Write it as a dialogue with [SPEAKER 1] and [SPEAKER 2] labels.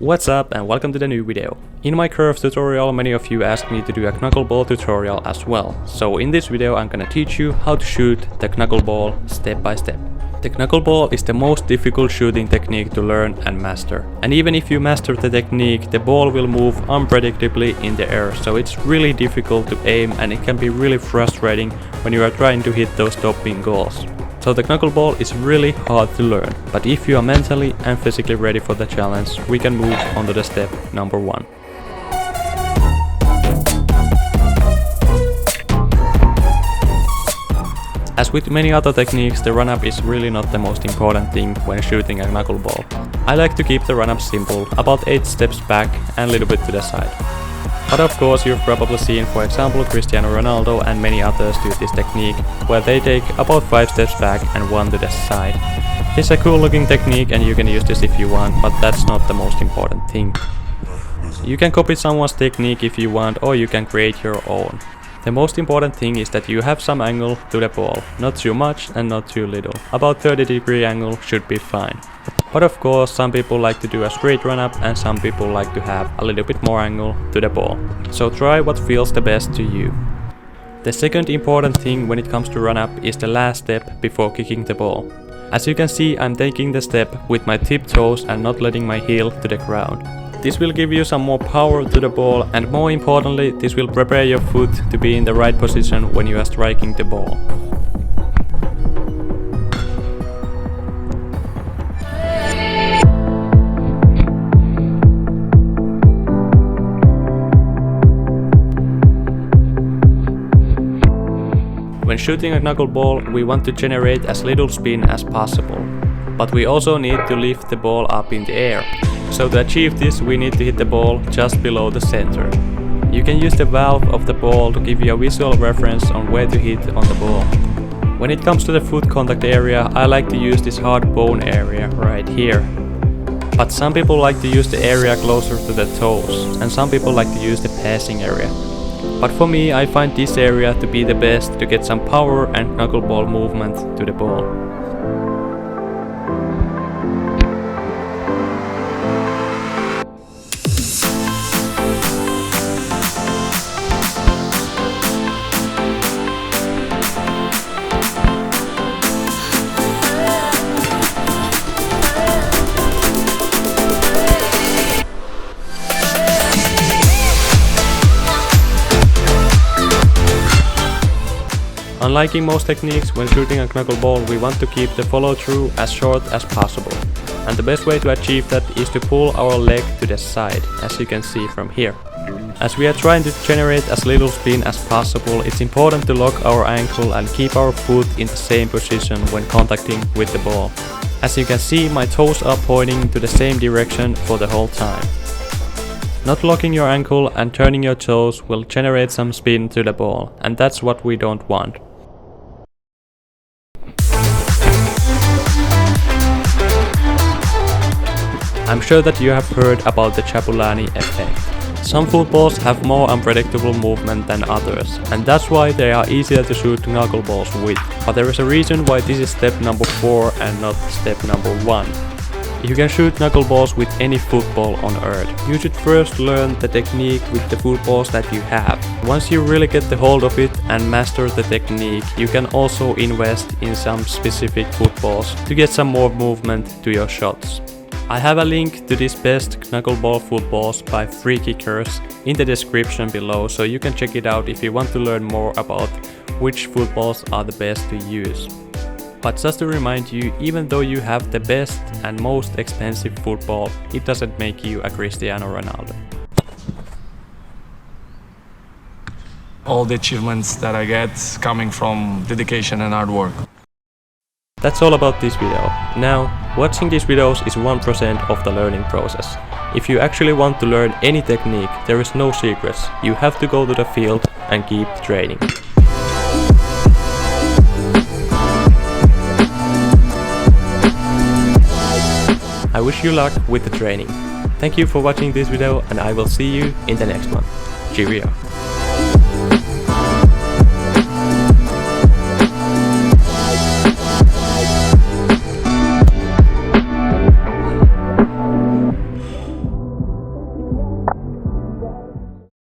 [SPEAKER 1] What's up and welcome to the new video. In my curve tutorial, many of you asked me to do a knuckleball tutorial as well. So in this video I'm gonna teach you how to shoot the knuckleball step by step. The knuckleball is the most difficult shooting technique to learn and master. And even if you master the technique, the ball will move unpredictably in the air, so it's really difficult to aim and it can be really frustrating when you are trying to hit those stopping goals. So the knuckleball is really hard to learn, but if you are mentally and physically ready for the challenge, we can move on to the step number 1. As with many other techniques, the run-up is really not the most important thing when shooting a knuckleball. I like to keep the run-up simple, about 8 steps back and a little bit to the side. But of course you've probably seen, for example, Cristiano Ronaldo and many others do this technique, where they take about 5 steps back and 1 to the side. It's a cool looking technique and you can use this if you want, but that's not the most important thing. You can copy someone's technique if you want, or you can create your own. The most important thing is that you have some angle to the ball, not too much and not too little. About 30-degree angle should be fine. But of course some people like to do a straight run up and some people like to have a little bit more angle to the ball. So try what feels the best to you. The second important thing when it comes to run up is the last step before kicking the ball. As you can see, I'm taking the step with my tip toes and not letting my heel to the ground. This will give you some more power to the ball, and more importantly, this will prepare your foot to be in the right position when you are striking the ball. When shooting a knuckleball, we want to generate as little spin as possible, but we also need to lift the ball up in the air. So to achieve this, we need to hit the ball just below the center. You can use the valve of the ball to give you a visual reference on where to hit on the ball. When it comes to the foot contact area, I like to use this hard bone area right here. But some people like to use the area closer to the toes, and some people like to use the passing area. But for me, I find this area to be the best to get some power and knuckleball movement to the ball. Unlike in most techniques, when shooting a knuckleball, we want to keep the follow-through as short as possible. And the best way to achieve that is to pull our leg to the side, as you can see from here. As we are trying to generate as little spin as possible, it's important to lock our ankle and keep our foot in the same position when contacting with the ball. As you can see, my toes are pointing to the same direction for the whole time. Not locking your ankle and turning your toes will generate some spin to the ball, and that's what we don't want. I'm sure that you have heard about the Chapulani effect. Some footballs have more unpredictable movement than others, and that's why they are easier to shoot knuckleballs with. But there is a reason why this is step number 4 and not step number 1. You can shoot knuckleballs with any football on earth. You should first learn the technique with the footballs that you have. Once you really get the hold of it and master the technique, you can also invest in some specific footballs to get some more movement to your shots. I have a link to these best knuckleball footballs by Freekickerz in the description below, so you can check it out if you want to learn more about which footballs are the best to use. But just to remind you, even though you have the best and most expensive football, it doesn't make you a Cristiano Ronaldo.
[SPEAKER 2] All the achievements that I get coming from dedication and hard work.
[SPEAKER 1] That's all about this video. Now, watching these videos is 1% of the learning process. If you actually want to learn any technique, there is no secrets. You have to go to the field and keep training. I wish you luck with the training. Thank you for watching this video and I will see you in the next one. Cheerio!